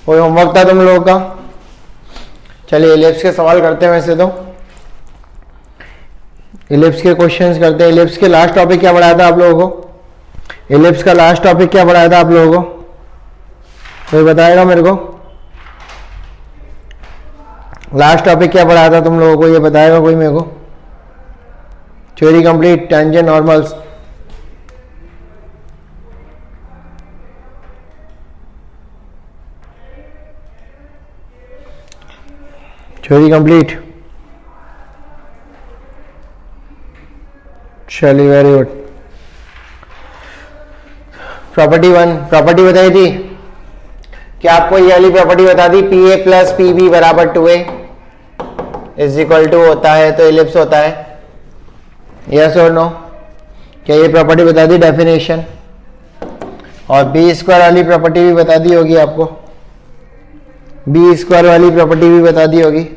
कोई होमवर्क था तुम लोगों का? चलिए इलिप्स के सवाल करते हैं। वैसे तो इलिप्स के क्वेश्चंस करते हैं। इलिप्स के लास्ट टॉपिक क्या पढ़ाया था आप लोगों को? इलिप्स का लास्ट टॉपिक क्या पढ़ाया था आप लोगों को? कोई बताएगा मेरे को? लास्ट टॉपिक क्या पढ़ाया था तुम लोगों को, ये बताएगा कोई मेरे को? Theory complete, tangent, normals. Theory complete. चलिए वेरी गुड। प्रॉपर्टी 1 प्रॉपर्टी बताई थी कि आपको ये वाली प्रॉपर्टी बता दी, P A plus P B बराबर 2a इज इक्वल टू होता है तो इलिप्स होता है। यस और नो? क्या ये प्रॉपर्टी बता दी डेफिनेशन? और बी स्क्वायर वाली प्रॉपर्टी भी बता दी होगी आपको। बी स्क्वायर वाली प्रॉपर्टी भी बता दी होगी।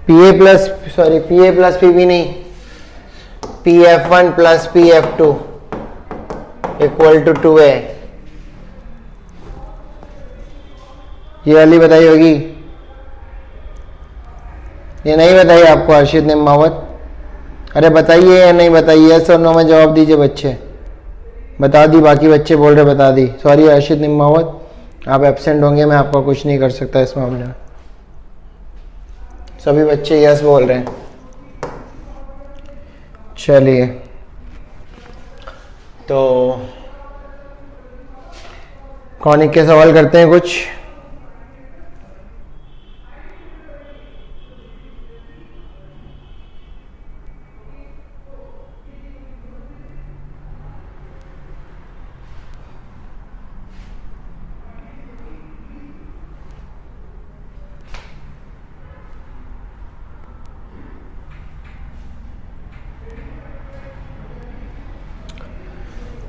P A plus P B नहीं, P F one plus P F two equal to 2a। ये वाली बताई होगी। ये नहीं बताई आपको अर्शिद निम्मावत? अरे बताइए या नहीं बताइए, यस और नो में जवाब दीजिए बच्चे। बता दी, बाकी बच्चे बोल रहे बता दी। सॉरी अर्शिद निम्मावत, आप एब्सेंट होंगे, मैं आपका कुछ नहीं कर सकता इस मामले में। सभी बच्चे यस बोल रहे हैं। चलिए तो कॉनिक के सवाल करते हैं कुछ।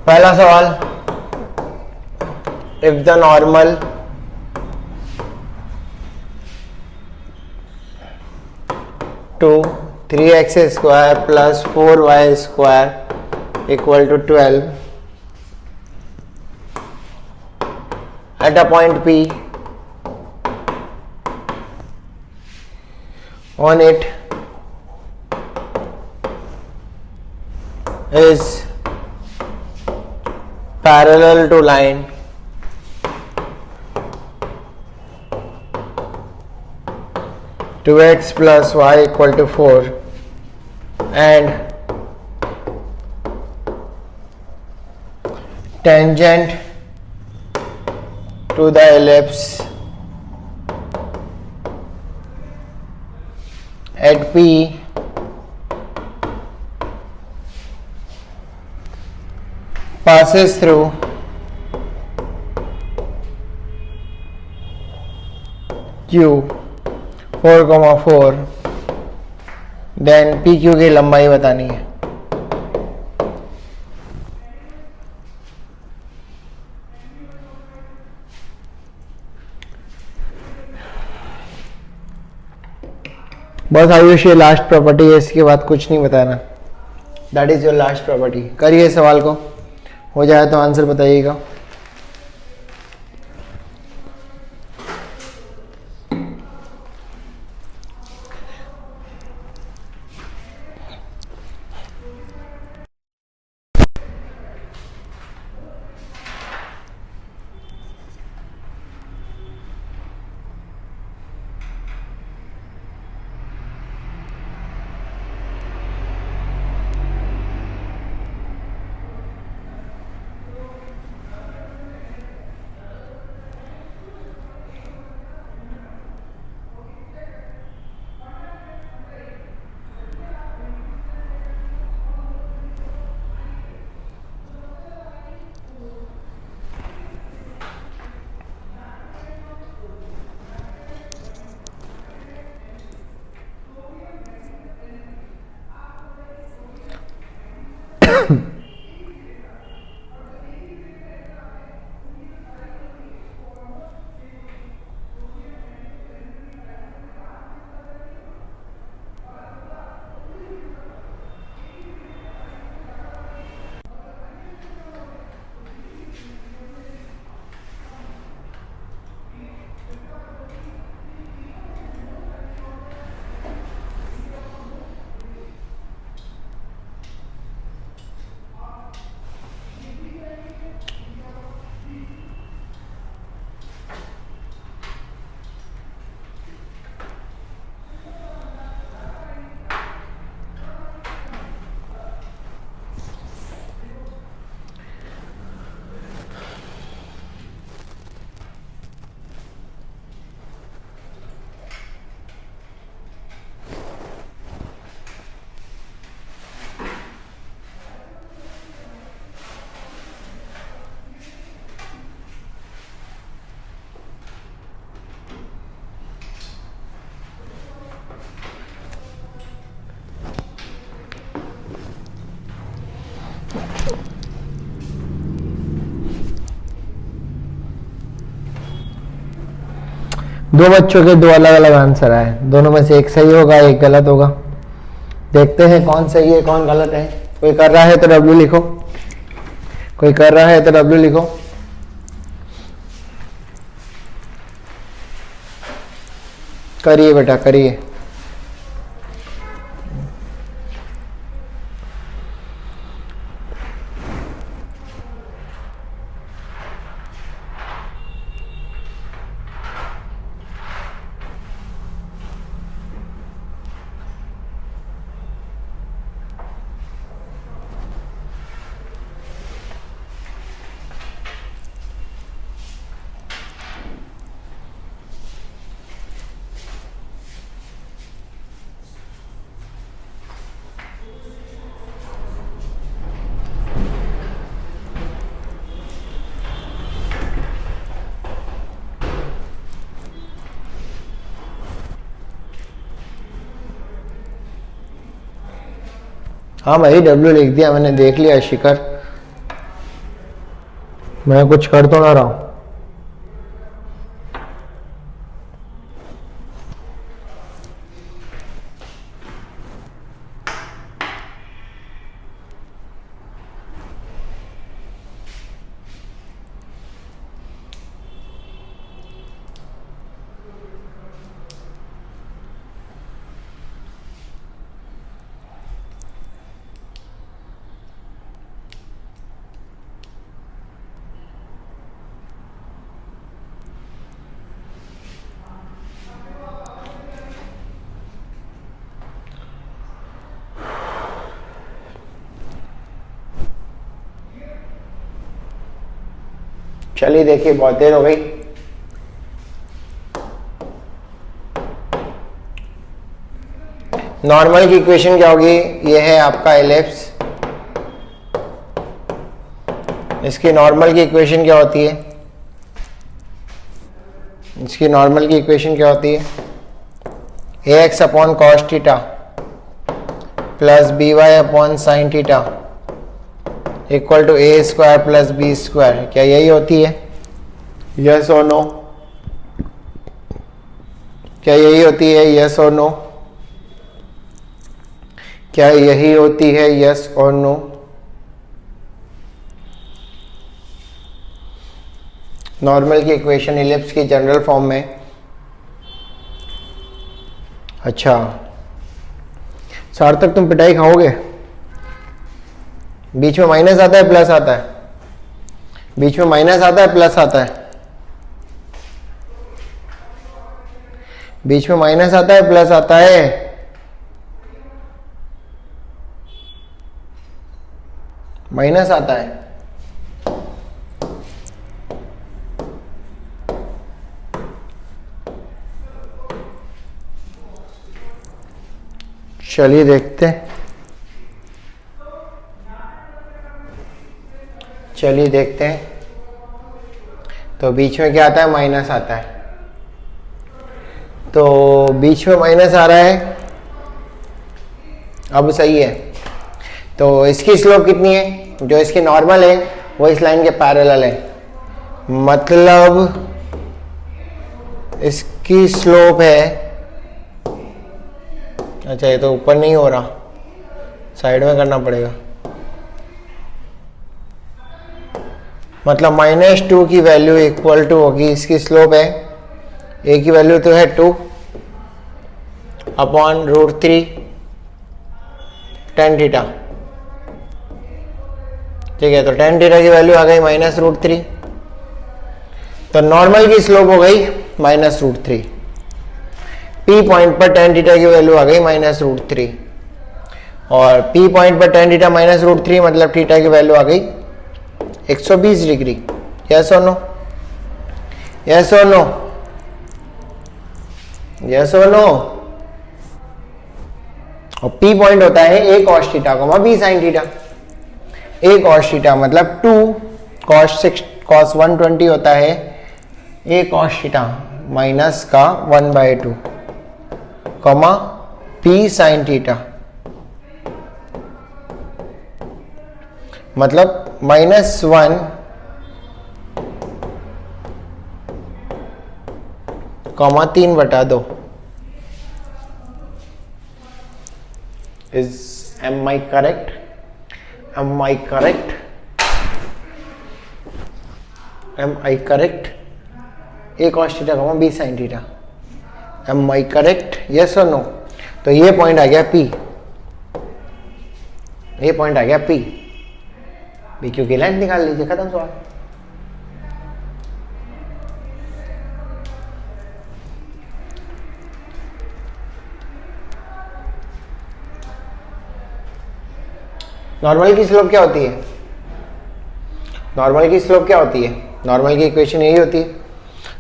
पहला सवाल, if the normal to 3x square plus 4y square equal to 12 at a point P on it is parallel to line to x plus y equal to 4 and tangent to the ellipse at P passes through Q 4,4, then PQ की लंबाई बतानी है। बस आयुष ये last property है, इसके बाद कुछ नहीं बताना। That is your last property. करिए सवाल को, हो जाए तो आंसर बताइएगा। दो बच्चों के दो अलग अलग आंसर आए, दोनों में से एक सही होगा एक गलत होगा। देखते हैं कौन सही है कौन गलत है। कोई कर रहा है तो डब्ल्यू लिखो, कोई कर रहा है तो डब्ल्यू लिखो। करिए बेटा करिए। हाँ भाई डब्ल्यू लिख दिया मैंने, देख लिया शिखर, मैं कुछ कर तो ना रहा हूं। चलिए देखिए बहुत देर हो गई। नॉर्मल की इक्वेशन क्या होगी, ये है आपका एलिप्स, इसकी नॉर्मल की इक्वेशन क्या होती है, इसकी नॉर्मल की इक्वेशन क्या होती है, A X upon cos theta plus B Y upon sine theta equal to A square plus B square, क्या यही होती है? यस और नो? क्या यही होती है? यस और नो? क्या यही होती है? यस और नो? नॉर्मल की इक्वेशन इलिप्स की जनरल फॉर्म में। अच्छा सार्थक तुम पिटाई खाओगे? बीच में माइनस आता है प्लस आता है, बीच में माइनस आता है प्लस आता है, बीच में माइनस आता है प्लस आता है। माइनस आता है। चलिए देखते हैं, चलिए देखते हैं। तो बीच में क्या आता है? माइनस आता है। तो बीच में माइनस आ रहा है, अब सही है। तो इसकी स्लोप कितनी है? जो इसकी नॉर्मल है वो इस लाइन के पैरेलल है, मतलब इसकी स्लोप है, अच्छा ये तो ऊपर नहीं हो रहा, साइड में करना पड़ेगा, मतलब -2 की वैल्यू इक्वल टू होगी, इसकी स्लोप है, ए की वैल्यू तो है 2 अपॉन √3 tan थीटा, ठीक है। तो tan थीटा की वैल्यू आ गई -√3, तो नॉर्मल की स्लोप हो गई -√3, P पॉइंट पर tan थीटा की वैल्यू आ गई -√3, और P पॉइंट पर tan थीटा -√3 मतलब थीटा की वैल्यू आ गई 120 डिग्री। यस और नो? यस और नो? यस और नो? और P पॉइंट होता है a cos theta b sin theta. a cos theta मतलब 2 cos 120 होता है a cos थीटा माइनस का 1/2 कॉमा p sin थीटा, मतलब -1 comma 3/2 is am I correct? Am I correct? Am I correct? A cos theta comma b sine theta, am I correct? Yes और no? तो ये point आ गया P, ये point आ गया P. B Q की length निकाल लीजिए, खत्म सवाल। नॉर्मल की स्लोप क्या होती है? नॉर्मल की स्लोप क्या होती है? नॉर्मल की इक्वेशन यही होती है।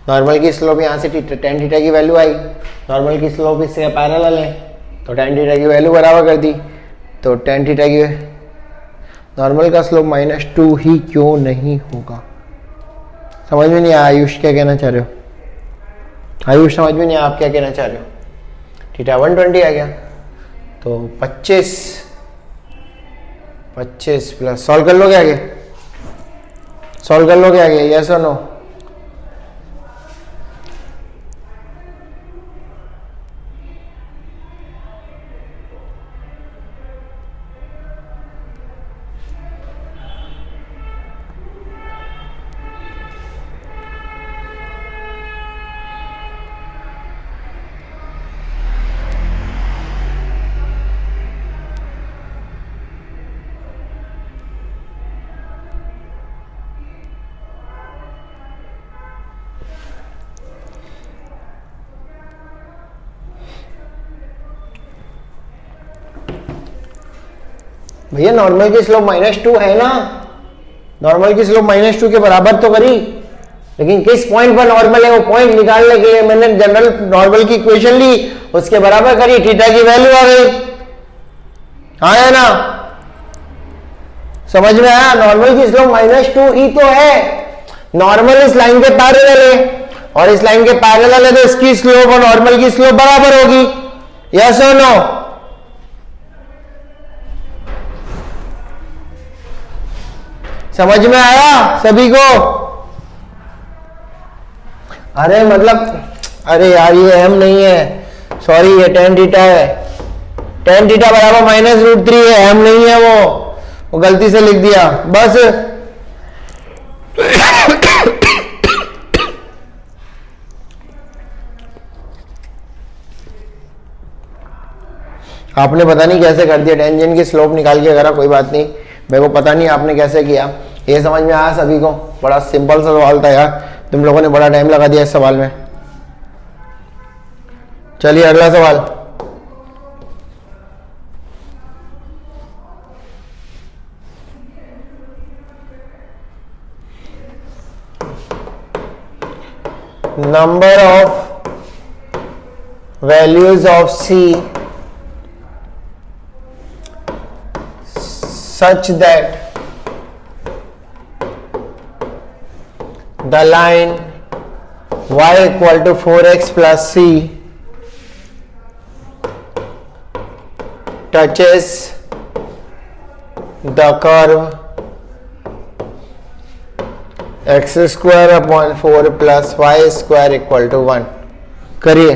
नॉर्मल की स्लोप यहाँ से टेन थीटा की वैल्यू आई, नॉर्मल की स्लोप इससे पैरेलल है तो टेन थीटा की वैल्यू बराबर कर दी, तो टेन थीटा की नॉर्मल का स्लोप -2 ही क्यों नहीं होगा? समझ में नहीं आया आयुष क्या कहना चाह रहे हो? आयुष समझ में नहीं आया आप क्या कहना चाह रहे हो? थीटा 120 आ गया तो 25 प्लस सॉल्व कर लोगे आगे? सॉल्व कर लोगे आगे? यस और नो? भैया नॉर्मल की स्लोप -2 है ना, नॉर्मल की स्लोप -2 के बराबर तो करी, लेकिन किस पॉइंट पर नॉर्मल है वो पॉइंट निकालने के लिए मैंने जनरल नॉर्मल की इक्वेशन ली, उसके बराबर करी, थीटा की वैल्यू आ गई। हाँ है ना? समझ में आया? नॉर्मल की स्लोप -2 ही तो है। नॉर्मल इस लाइन के पैरेलल है और इस लाइन के पैरेलल है तो इसकी स्लोप और नॉर्मल की स्लोप बराबर होगी। यस और नो? समझ में आया सभी को? अरे मतलब अरे यार ये एम नहीं है, सॉरी ये टेन थीटा है, टेन थीटा बराबर -√3 है, एम नहीं है वो गलती से लिख दिया बस। आपने पता नहीं कैसे कर दिया, टेंजेंट की स्लोप निकाल के करा, कोई बात नहीं, मेरे को पता नहीं आपने कैसे किया। ये समझ में आया सभी को? बड़ा सिंपल सा सवाल था यार, तुम लोगों ने बड़ा टाइम लगा दिया इस सवाल में। चलिए अगला सवाल। Number of values of C such that the line y equal to 4x plus c touches the curve x square upon 4 plus y square equal to 1। करिए।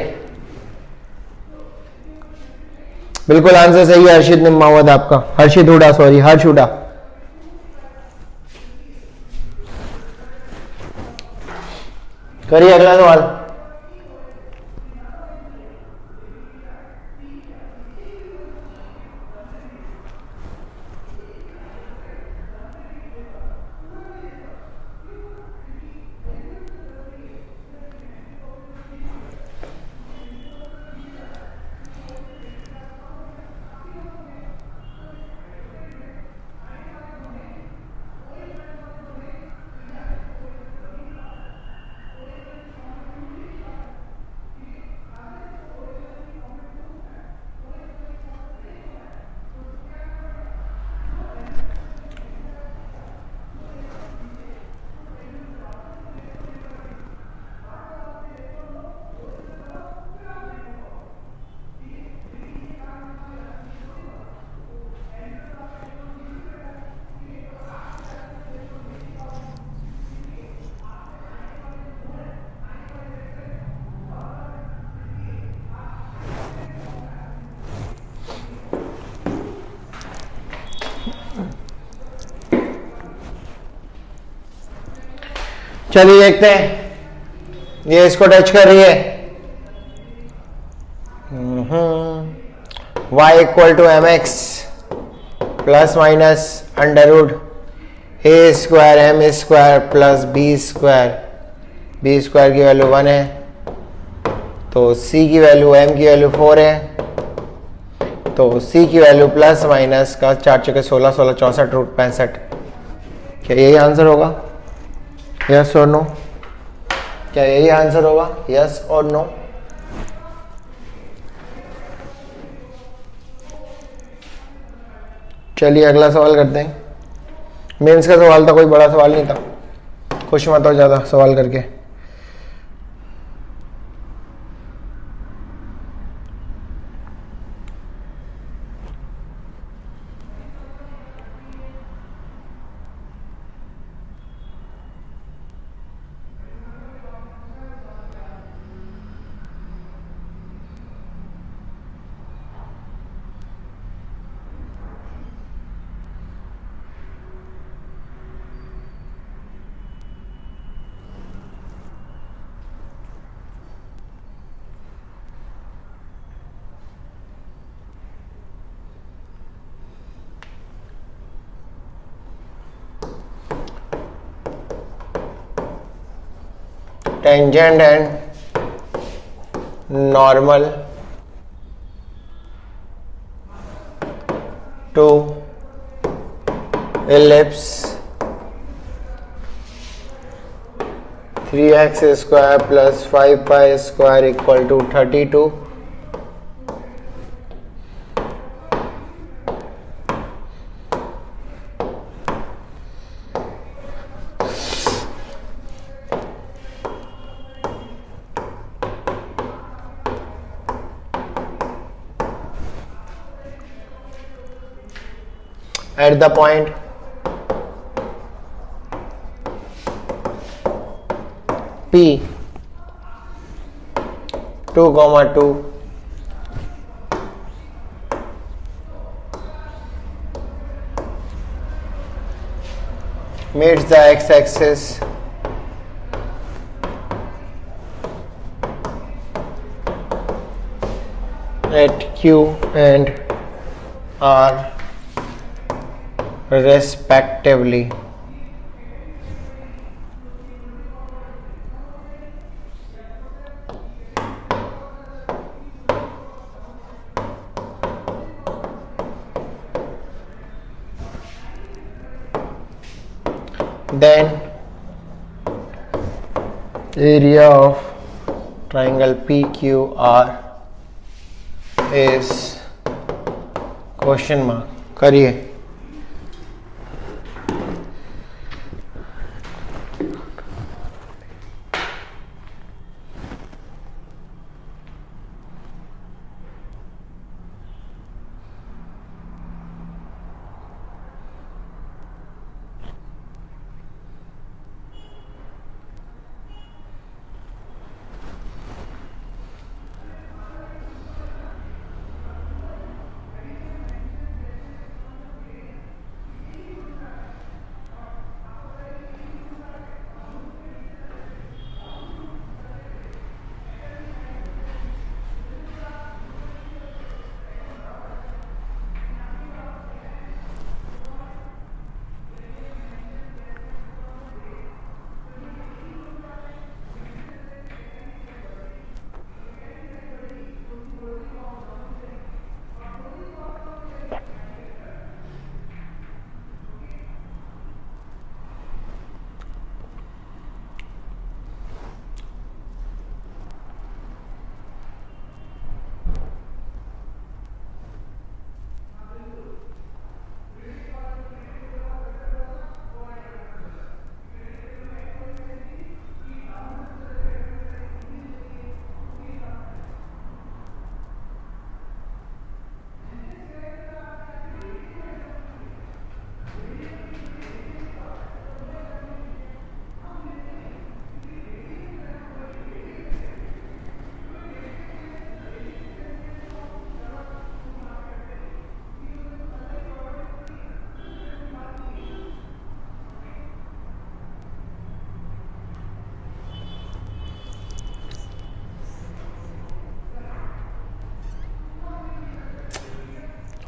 बिल्कुल आंसर सही है हर्षित निम्मावत आपका, हर्षित हुडा, सॉरी हर्ष हुडा। करिए अगला सवाल। चलिए देखते हैं, ये इसको टच कर रही है। y equal to m x plus minus under root a square m square plus B square की वैल्यू 1 है, तो c की वैल्यू m की वैल्यू 4 है, तो c की वैल्यू प्लस माइनस का 4 चौके 16 16 64 रूट 65। क्या यही आंसर होगा? यस और नो? क्या यही आंसर होगा? यस और नो? चलिए अगला सवाल करते हैं। मेंस का सवाल था, कोई बड़ा सवाल नहीं था, खुश मत हो ज़्यादा सवाल करके। Tangent and normal to ellipse 3x square plus 5y square equal to 32। At the point P 2,2 meets the x-axis at Q and R respectively. Then area of triangle PQR is question mark। करिए।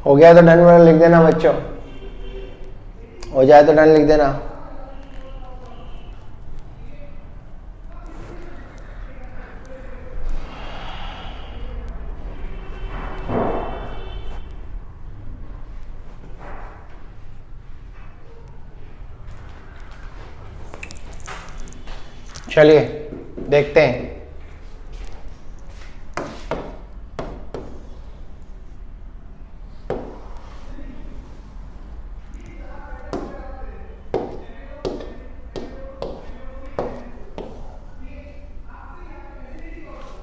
हो गया तो done वाला लिख देना बच्चों, हो जाए तो डन लिख देना। चलिए देखते हैं।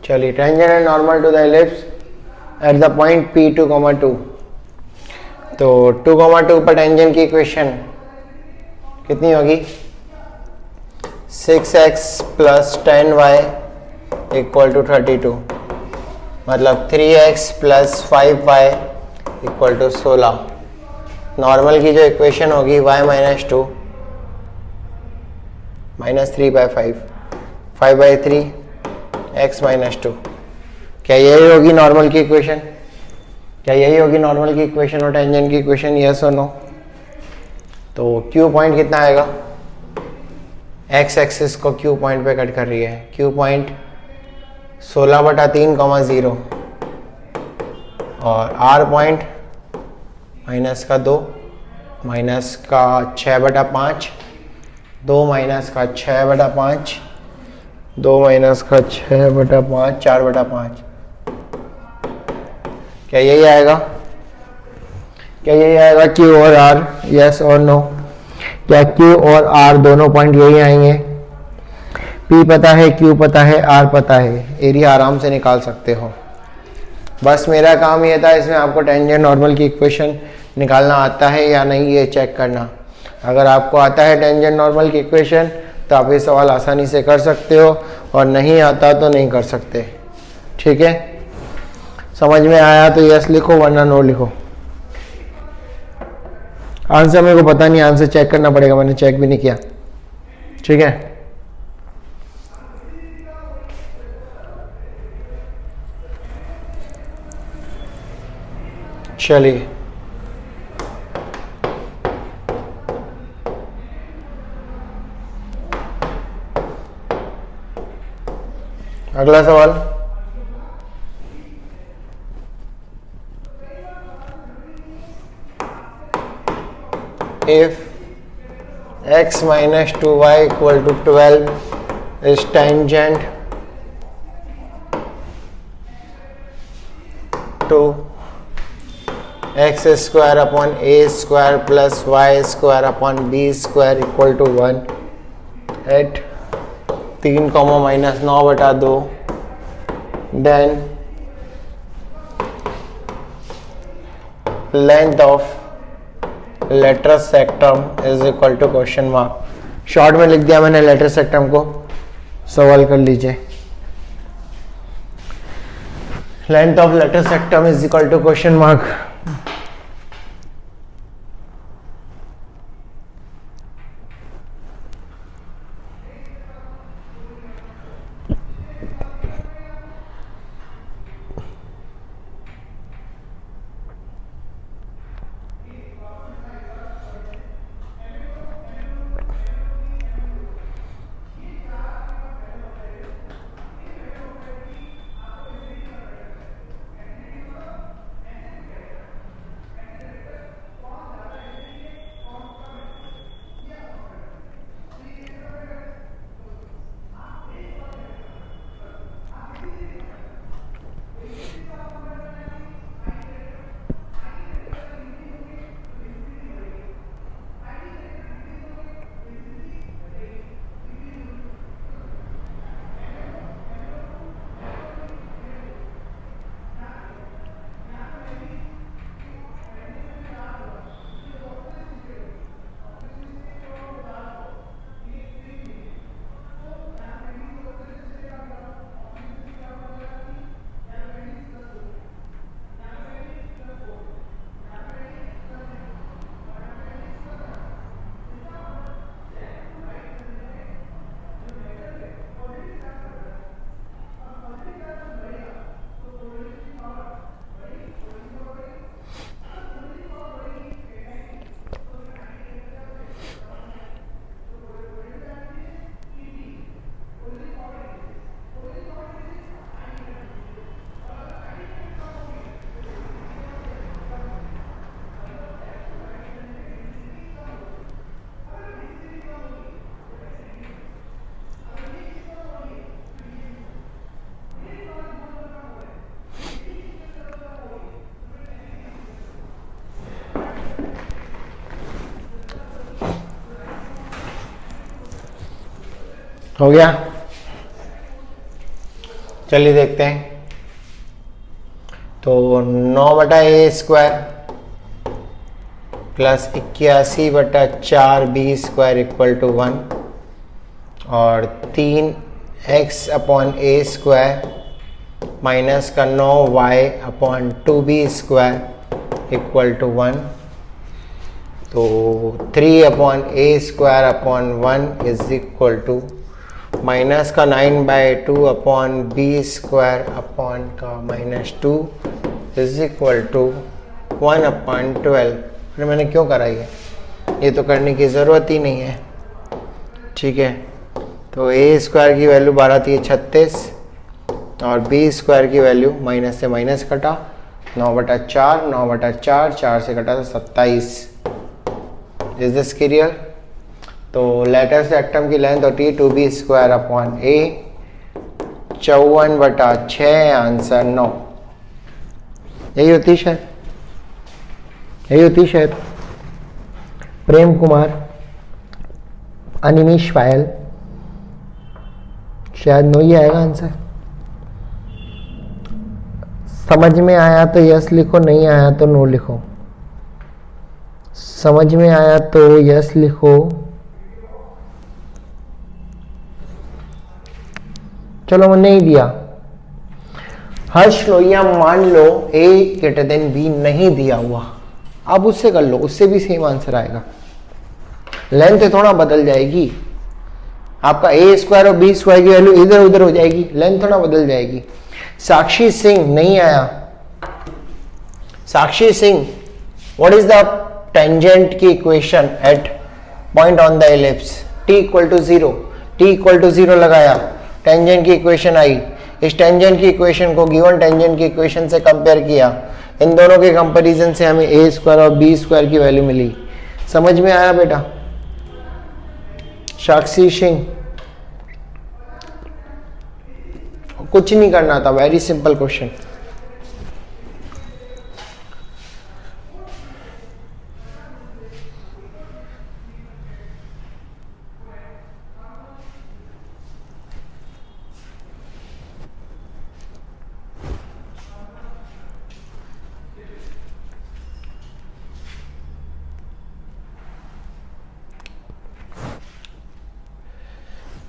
चलिए tangent and normal to the ellipse at the point P2, 2। तो 2, 2 पर टेंजेंट की इक्वेशन कितनी होगी? 6x + 10y = 32, मतलब 3x + 5y = 16। नॉर्मल की जो इक्वेशन होगी y - 2 -3/5, 5/3 x - 2। क्या यही होगी नॉर्मल की इक्वेशन? क्या यही होगी नॉर्मल की इक्वेशन और टेंजेंट की इक्वेशन? यस और नो? तो Q पॉइंट कितना आएगा? x एक्सिस को Q पॉइंट पे कट कर रही है। Q पॉइंट 16/3, 0 और R पॉइंट -2 -6/5, 2 -6/5, 2 -6/5, 4/5। क्या यही आएगा? क्या यही आएगा Q और R? यस और नो? क्या Q और R दोनों पॉइंट यही आएंगे? P पता है, Q पता है, R पता है, एरिया आराम से निकाल सकते हो। बस मेरा काम ये था इसमें आपको टेंजेंट नॉर्मल की इक्वेशन निकालना आता है या नहीं ये चेक करना। अगर आपको आता है टेंजेंट नॉर्मल की इक्वेशन तो आप ये सवाल आसानी से कर सकते हो, और नहीं आता तो नहीं कर सकते। ठीक है, समझ में आया तो यस लिखो वरना नो लिखो। आंसर मेरे को पता नहीं, आंसर चेक करना पड़ेगा, मैंने चेक भी नहीं किया। ठीक है, चलिए अगला सवाल। If x - 2y = 12 is tangent to x² / a² + y² / b² = 1 at 3, -9/2, then length of letter सेक्टम = ? Short में लिख दिया मैंने लेटर सेक्टम को, सवाल कर लीजिए। Length of letter सेक्टम = ? हो गया? चलिए देखते हैं। तो 9/a² plus 81/4b² equal to 1 और 3x/a² माइनस का 9y/2b² इक्वल टू 1। तो 3/a²/1 is equal to minus का 9/2b² इज इक्वल टू 1/12। फिर मैंने क्यों करा ये तो करने की ज़रूरत ही नहीं है। ठीक है, तो a² की वैल्यू 12 थी 36 और b² की वैल्यू माइनस से माइनस कटा 9/4, 9/4, 4 से कटा तो 27। Is this clear? तो लेटर से एटम की लेंथ होती है 2b² अपॉन a, 54/6, आंसर 9। यही होती शायद, प्रेम कुमार, अनिमेश पायल, शायद 9 ही आएगा आंसर। समझ में आया तो यस लिखो, नहीं आया तो नो लिखो। समझ में आया तो यस लिखो। चलो मैंने नहीं दिया। हर्ष लोहिया, मान लो a b नहीं दिया हुआ, अब उससे कर लो, उससे भी सेम आंसर आएगा। लेंथ थोड़ा बदल जाएगी, आपका a² और b² की वैल्यू इधर उधर हो जाएगी, लेंथ थोड़ा बदल जाएगी। साक्षी सिंह नहीं आया। Sakshi Singh, what is the tangent की equation at point on the ellipse? t = 0, t = 0 लगाया, टेंजेंट की इक्वेशन आई। इस टेंजेंट की इक्वेशन को गिवन टेंजेंट की इक्वेशन से कंपेयर किया, इन दोनों के कंपैरिजन से हमें a² और b² की वैल्यू मिली। समझ में आया बेटा? साक्षी सिंह, कुछ नहीं करना था, वेरी सिंपल क्वेश्चन।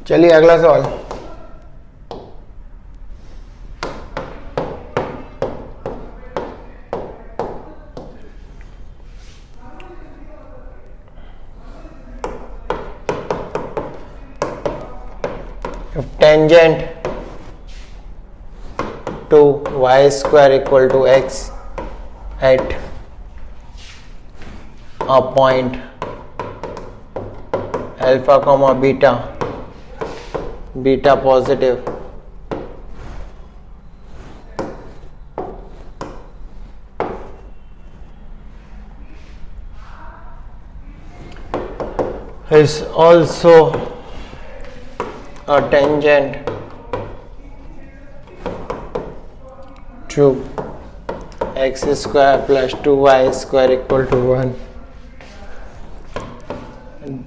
चलिए अगला सवाल। Tangent to y² equal to x at a point alpha comma beta, beta positive, is also a tangent to x² plus 2y² equal to 1,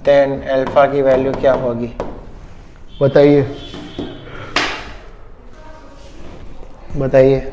then alpha की वैल्यू क्या होगी बताइए? बताइए।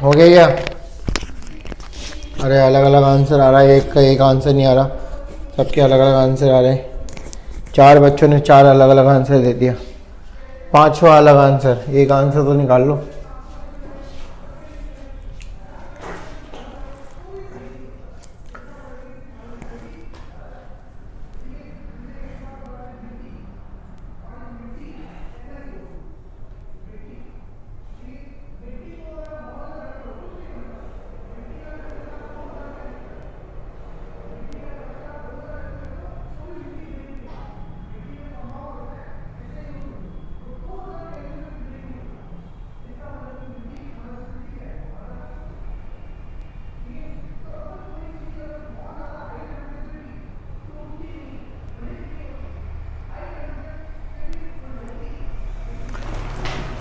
हो गया क्या? अरे अलग अलग आंसर आ रहा है, एक का एक आंसर नहीं आ रहा, सबके अलग अलग आंसर आ रहे हैं। 4 बच्चों ने 4 अलग अलग आंसर दे दिया, 5वां अलग आंसर, एक आंसर तो निकाल लो।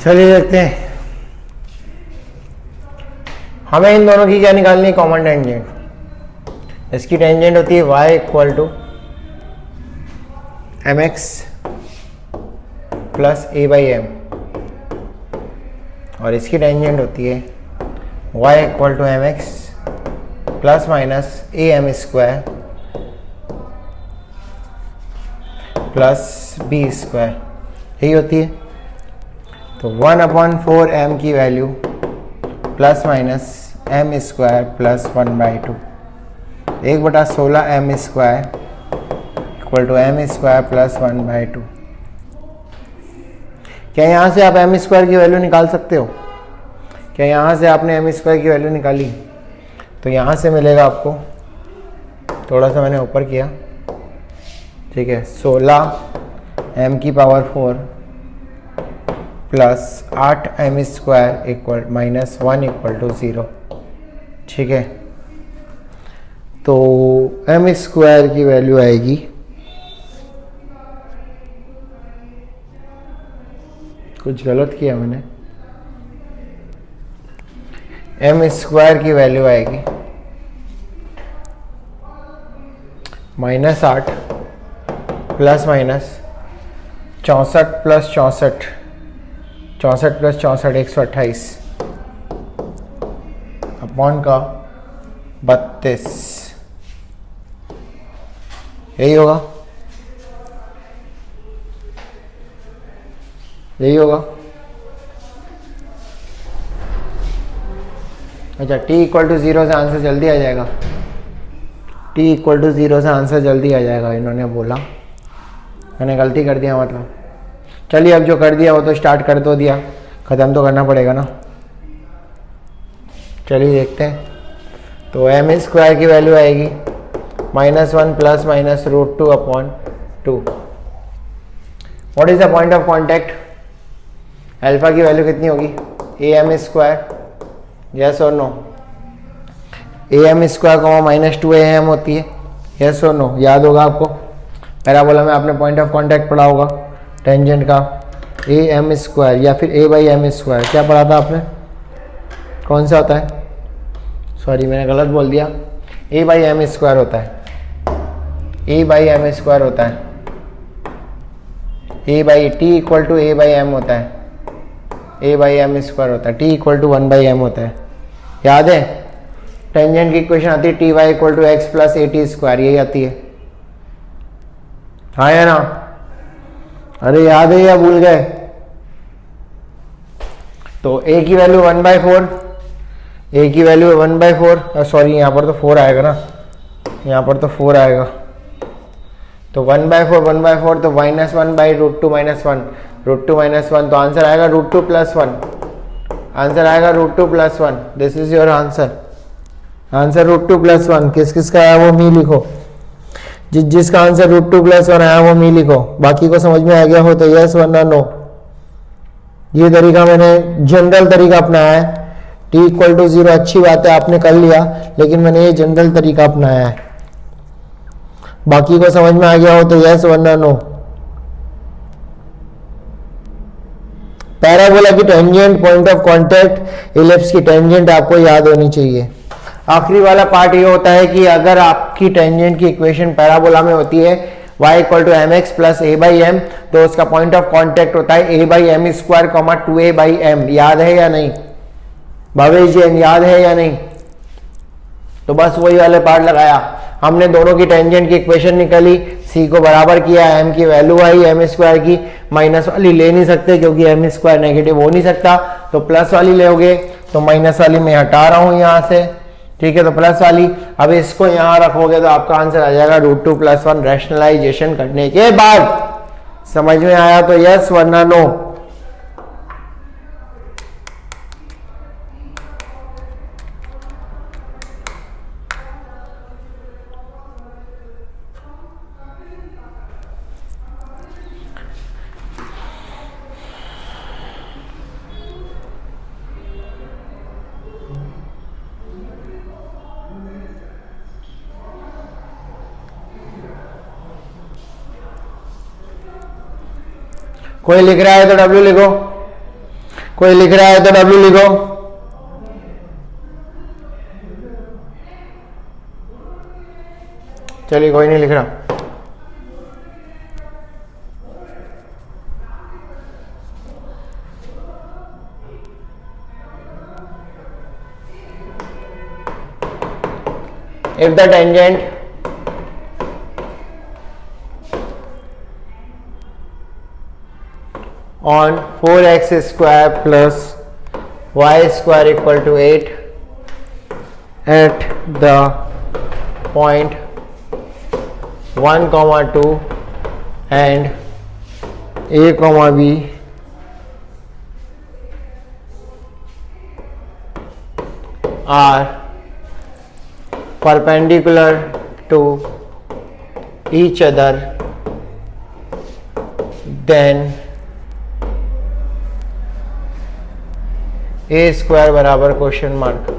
चलिए देखते हैं, हमें इन दोनों की क्या निकालनी है? Common tangent. इसकी टेंजेंट होती है y equal to mx plus a by m, और इसकी टेंजेंट होती है y equal to mx plus minus a m square plus b square, यही होती है। तो 1/4 m की value plus minus m square plus 1/2, 1/16 m square equal to m square plus 1/2। क्या यहाँ से आप m स्क्वायर की वैल्यू निकाल सकते हो? क्या यहाँ से आपने m स्क्वायर की वैल्यू निकाली? तो यहाँ से मिलेगा आपको, थोड़ा सा मैंने ऊपर किया, ठीक है, 16 m की power 4 plus 8 m square equal minus 1 equal to 0, ठीक है। तो m स्क्वायर की वैल्यू आएगी कुछ गलत किया मैंने, m स्क्वायर की वैल्यू आएगी -8 plus minus 64 plus 64, 64 plus 64 128 upon का 32, यही होगा, यही होगा। अच्छा, t इक्वल टू 0 से आंसर जल्दी आ जाएगा, t इक्वल टू 0 से आंसर जल्दी आ जाएगा, इन्होंने बोला, मैंने गलती कर दिया मतलब। चलिए अब जो कर दिया वो तो स्टार्ट कर तो दिया, ख़त्म तो करना पड़ेगा ना। चलिए देखते हैं। तो m स्क्वायर की वैल्यू आएगी -1 plus minus √2 upon 2। What is the point of contact? Alpha की वैल्यू कितनी होगी? am स्क्वायर, यस और नो? am स्क्वायर को -2am होती है, यस और नो? याद होगा आपको, पैराबोला में आपने पॉइंट ऑफ कॉन्टैक्ट पढ़ा होगा टेंजेंट का, am स्क्वायर या फिर a बाई एम स्क्वायर, क्या पढ़ा था आपने? कौन सा होता है? सॉरी मैंने गलत बोल दिया, a बाई एम स्क्वायर होता है, a बाई एम स्क्वायर होता है, a by t equal to a by m होता है, a बाई एम स्क्वायर होता है, t इक्वल टू 1/m होता है, याद है? टेंजेंट की इक्वेशन आती है t y equal to x plus a t square, यही आती है, हाँ या ना? अरे याद है या भूल गए? तो a की वैल्यू 1/4, a की वैल्यू 1/4, सॉरी यहाँ पर तो 4 आएगा ना, यहाँ पर तो 4 आएगा, तो 1/4 तो -1/√2 -1, √2 -1, तो आंसर आएगा √2 + 1, आंसर आएगा √2 + 1, this is your answer, answer √2 + 1। किस किस का आया वो मी लिखो, जिसका आंसर √2 + 1 आया वो मी लिखो। बाकी को समझ में आ गया हो तो यस वरना नो। ये तरीका मैंने जनरल तरीका अपनाया है, t इक्वल टू 0 अच्छी बात है आपने कर लिया, लेकिन मैंने ये जनरल तरीका अपनाया है। बाकी को समझ में आ गया हो तो यस वरना नो। पैराबोला की tangent, point of contact, ellipse की टेंजेंट आपको याद होनी चाहिए। आखिरी वाला पार्ट ये होता है कि अगर आपकी टेंजेंट की इक्वेशन पैराबोला में होती है y equal to mx plus a by m, तो उसका पॉइंट ऑफ कांटेक्ट होता है a by m square 2a by m, याद है या नहीं? भावेश जैन याद है या नहीं? तो बस वही वाले पार्ट लगाया हमने, दोनों की टेंजेंट की इक्वेशन निकाली, सी को बराबर किया, एम की वैल्यू आई एम स्क्वायर की, माइनस वाली ले नहीं सकते क्योंकि एम स्क्वायर नेगेटिव हो नहीं सकता, तो प्लस वाली लोगे, तो माइनस वाली मैं हटा रहा हूं यहां से, ठीक है, तो प्लस वाली, अब इसको यहां रखोगे तो आपका आंसर आ जाएगा √2 + 1 रैशनलाइजेशन करने के बाद। समझ में आया तो यस वरना नो? कोई लिख रहा है तो W लिखो, कोई लिख रहा है तो W लिखो। चलिए कोई नहीं लिख रहा। If the tangent on 4x square plus y square equal to 8 at the point 1, 2 and a, b are perpendicular to each other, then a square बराबर क्वेश्चन मार्क।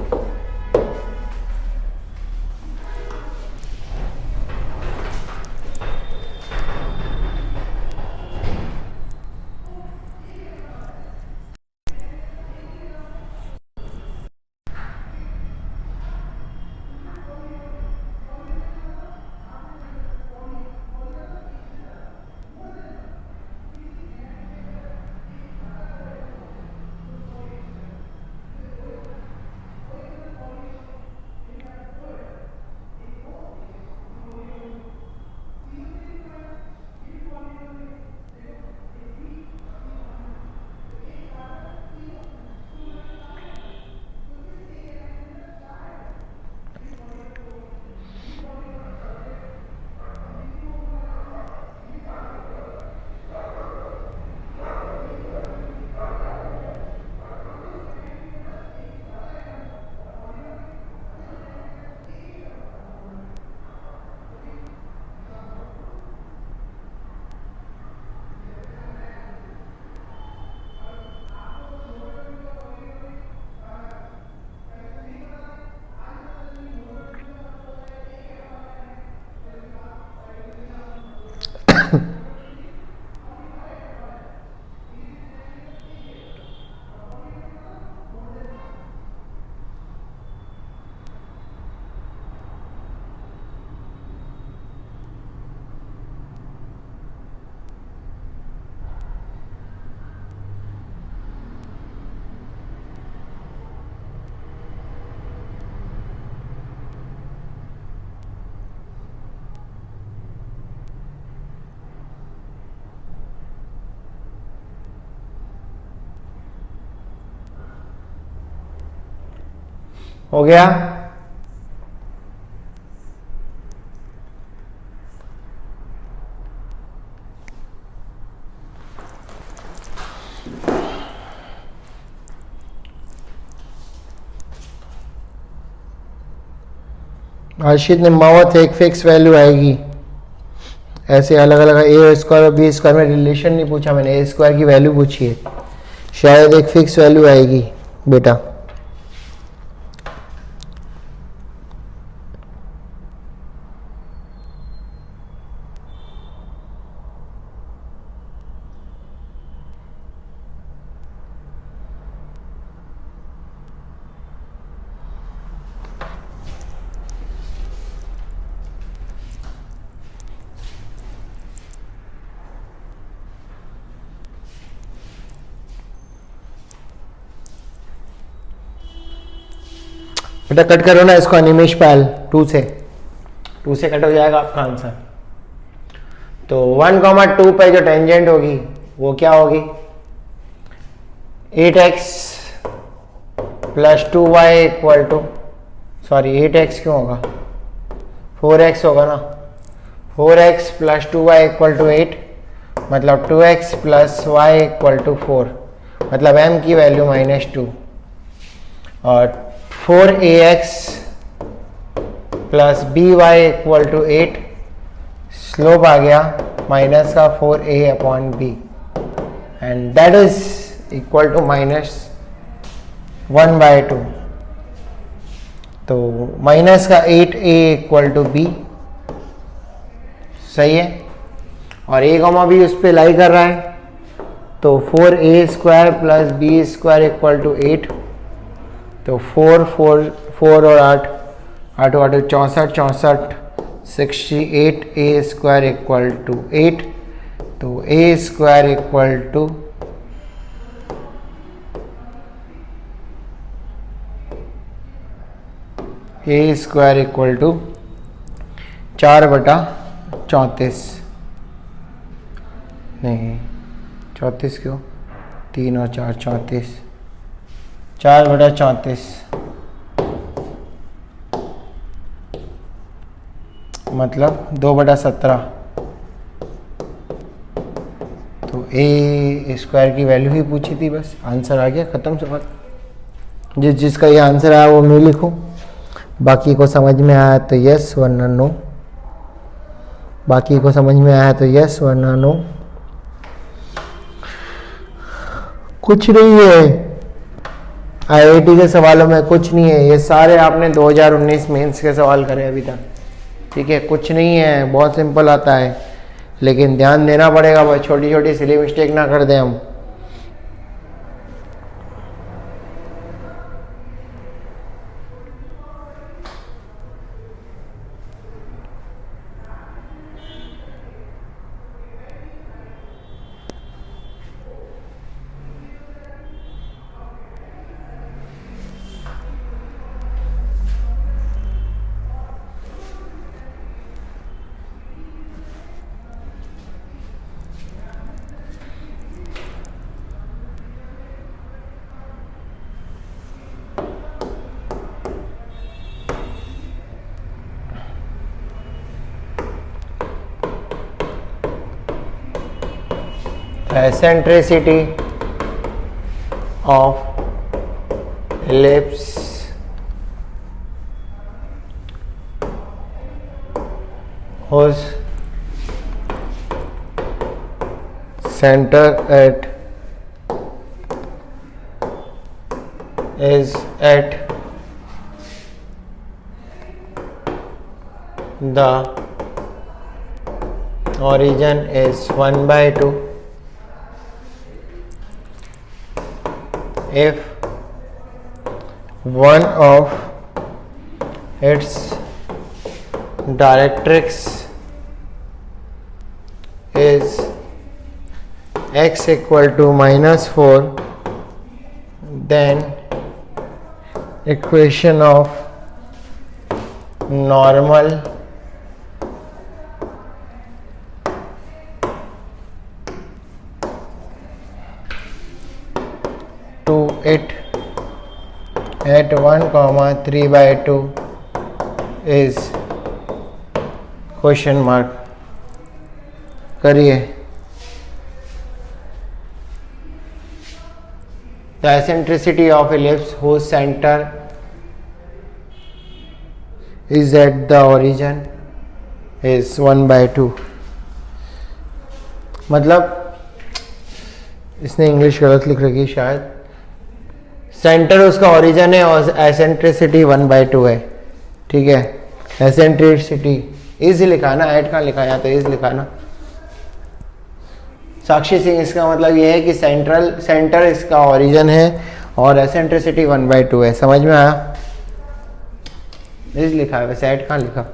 हो गया? अर्शित निम्बावत एक फिक्स वैल्यू आएगी, ऐसे अलग अलग ए स्क्वायर और बी स्क्वायर में रिलेशन नहीं पूछा मैंने, ए स्क्वायर की वैल्यू पूछी है, शायद एक फिक्स वैल्यू आएगी बेटा। बेटा कट करो ना इसको अनिमेश पाल, 2 से कट हो जाएगा आपका आंसर। तो 1,2 पे जो टेंजेंट होगी वो क्या होगी, 8x plus 2y equal to, sorry 8x क्यों होगा, 4x होगा ना, 4x plus 2y equal to 8, मतलब 2x plus y equal to 4, मतलब m की वैल्यू -2, और 4ax plus by equal to 8, slope आ गया माइनस का 4a upon b, and that is equal to -1/2। तो माइनस का 8a इक्वल टू b, सही है, और a कॉमा b उस पर लाई कर रहा है, तो 4a² plus b² equal to 8, तो 4 और 8 64 68a² इक्वल टू 8, तो a² equal to equal to 4/34, नहीं 34 क्यों, 3 और 4 34, 4/34, मतलब 2/17, तो a² की वैल्यू ही पूछी थी, बस आंसर आ गया, खत्म सवाल। जिसका ये आंसर आया वो मैं लिखूं, बाकी को समझ में आया तो यस वरना नो, बाकी को समझ में आया तो यस वरना नो। कुछ नहीं है आईआईटी के सवालों में, कुछ नहीं है, ये सारे आपने 2019 मेंस के सवाल करे अभी तक, ठीक है, कुछ नहीं है, बहुत सिंपल आता है, लेकिन ध्यान देना पड़ेगा भाई, छोटी छोटी सिली मिस्टेक ना कर दें हम। Eccentricity of ellipse whose center is at the origin is 1/2 if one of its directrix is x equal to -4, then equation of normal to it at 1,3/2 is question mark, करिए। The eccentricity of ellipse whose center is at the origin is 1/2, मतलब इसने English गलत लिख रखी शायद, centre उसका origin है और एसेंट्रिसिटी 1/2 है, ठीक है, एसेंट्रिसिटी इज लिखा ना, एट कहाँ लिखा, या तो इज लिखा ना। साक्षी सिंह, इसका मतलब ये है कि सेंटर इसका ओरिजिन है और एसेंट्रिसिटी 1/2 है, समझ में आया, इज लिखा है, वैसे एट कहाँ लिखा।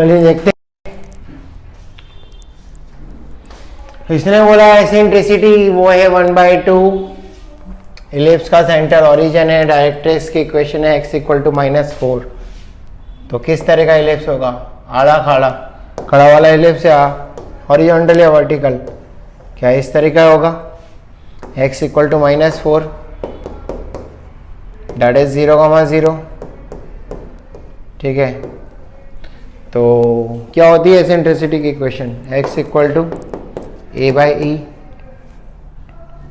चलिए देखते हैं। इसने बोला एसेंट्रिसिटी वो है 1/2, इलिप्स का सेंटर ओरिजिन है, डायरेक्ट्रिक्स की इक्वेशन है x इक्वल टू -4। तो किस तरह का इलिप्स होगा? आड़ा खाड़ा, खड़ा वाला इलिप्स या हॉरिजॉन्टल या वर्टिकल? क्या इस तरह का होगा? x equal to -4 that is 0,0। ठीक है, तो क्या होती है एसेंट्रिसिटी की equation? x equal to a/e।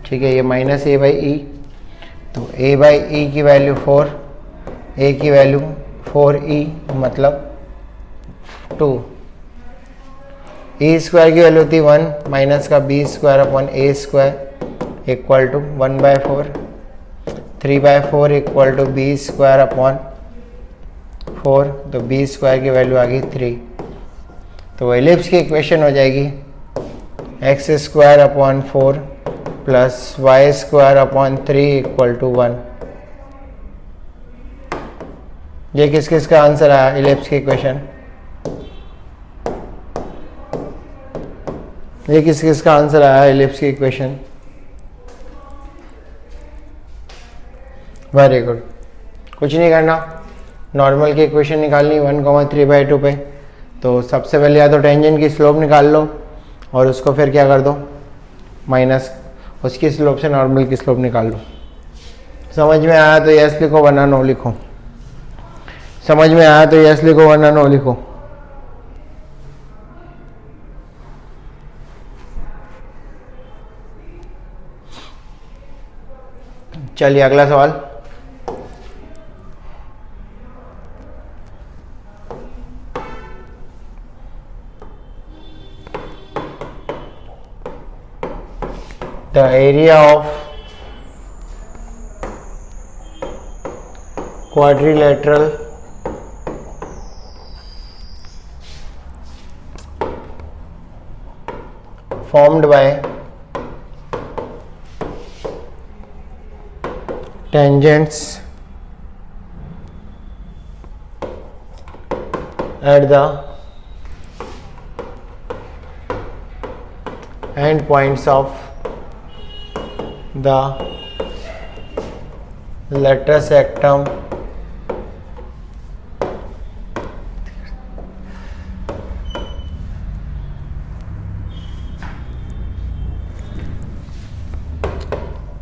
ठीक है, ये -a/e, तो a/e की वैल्यू 4, a की वैल्यू 4e मतलब 2, e स्क्वायर की वैल्यू थी 1 माइनस का b square upon a square equal to 1/4, 3/4 equal to b square upon 4, तो b स्क्वायर की वैल्यू आ गई 3। तो एलिप्स की इक्वेशन हो जाएगी x square upon 4 plus y square upon 3 equal to 1। ये किस किस का आंसर आया एलिप्स की इक्वेशन? ये किस किस का आंसर आया एलिप्स की इक्वेशन? Very good. कुछ नहीं करना, नॉर्मल की इक्वेशन निकालनी 1,3/2 पे। तो सबसे पहले या तो टेंजेंट की स्लोप निकाल लो और उसको फिर क्या कर दो, माइनस उसकी स्लोप से नॉर्मल की स्लोप निकाल लो। समझ में आया तो यस लिखो वरना नो लिखो। समझ में आया तो यस लिखो वरना नो लिखो। चलिए अगला सवाल। The area of quadrilateral formed by tangents at the end points of the lateral septum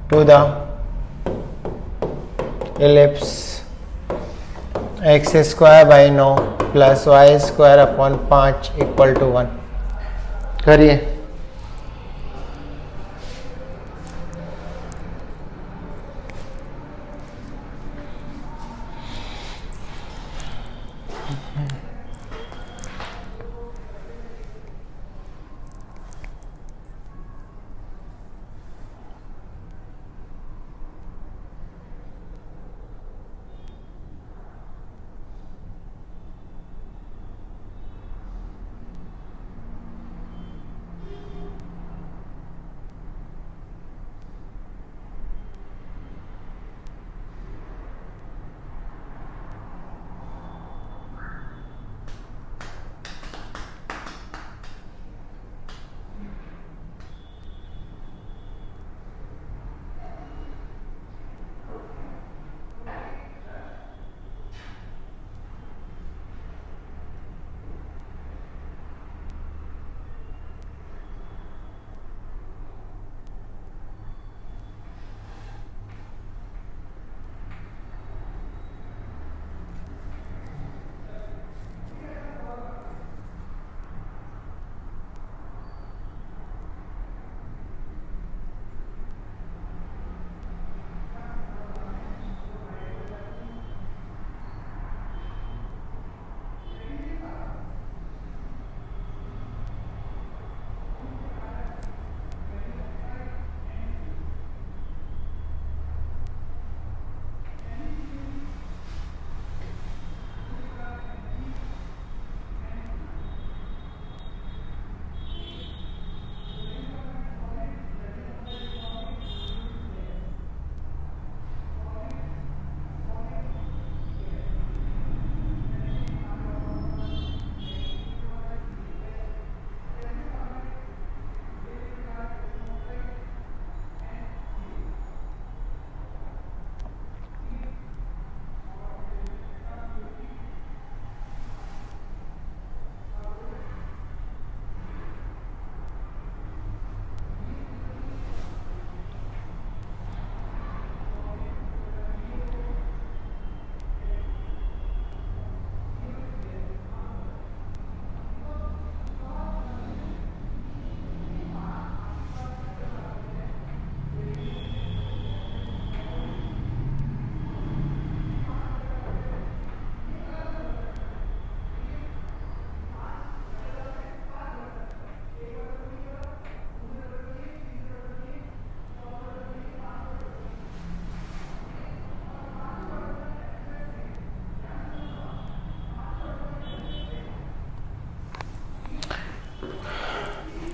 to the ellipse x square by 9 plus y square upon 5 equal to 1। करिए।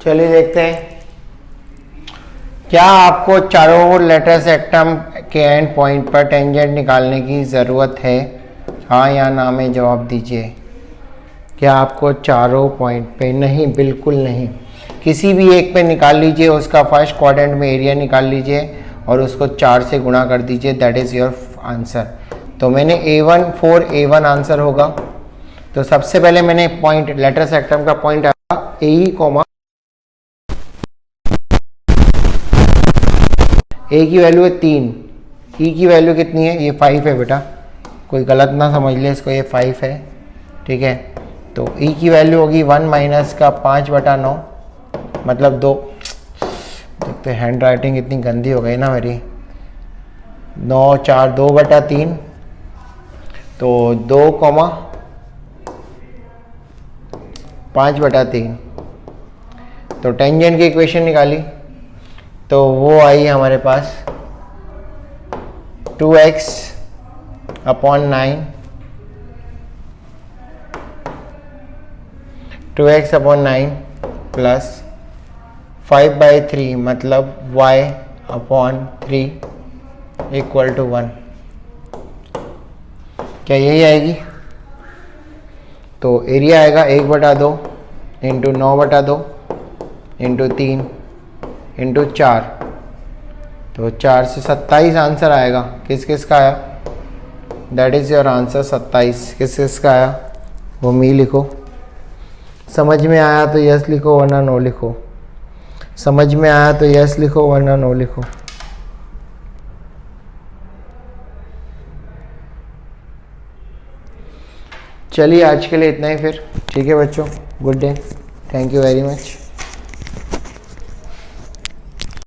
चलिए देखते हैं, क्या आपको चारों लेटर सेक्टम के एंड पॉइंट पर टेंजेंट निकालने की ज़रूरत है? हाँ या ना में जवाब दीजिए। क्या आपको चारों पॉइंट पे? नहीं, बिल्कुल नहीं। किसी भी एक पे निकाल लीजिए, उसका फर्स्ट क्वाड्रेंट में एरिया निकाल लीजिए और उसको 4 से गुणा कर दीजिए, दैट इज़ योर आंसर। तो मैंने A1 4 A1 आंसर होगा। तो सबसे पहले मैंने पॉइंट लेटर सेक्टम का पॉइंट आया ए कॉमा, ए की वैल्यू है 3, ई की वैल्यू कितनी है? ये 5 है बेटा, कोई गलत ना समझ ले इसको, ये 5 है, ठीक है। तो ई की वैल्यू होगी 1 माइनस का 5/9, मतलब 2। देखते हैंड राइटिंग इतनी गंदी हो गई ना मेरी। 9 4 2/3, तो 2 कॉमा 5/3। तो टेंजेंट की इक्वेशन निकाली तो वो आई हमारे पास 2x upon 9, 2x upon 9 plus 5/3 मतलब y अपॉन 3 इक्वल टू 1। क्या यही आएगी? तो एरिया आएगा 1/2 इंटू 9/2 इंटू 3 इंटू 4, तो 4 से 27 आंसर आएगा। किस किस का आया? That is your answer 27। किस किस का आया? वो मी लिखो। समझ में आया तो यस लिखो वरना नो लिखो। समझ में आया तो यस लिखो वरना नो लिखो। चलिए आज के लिए इतना ही फिर, ठीक है बच्चों। Good day, thank you very much.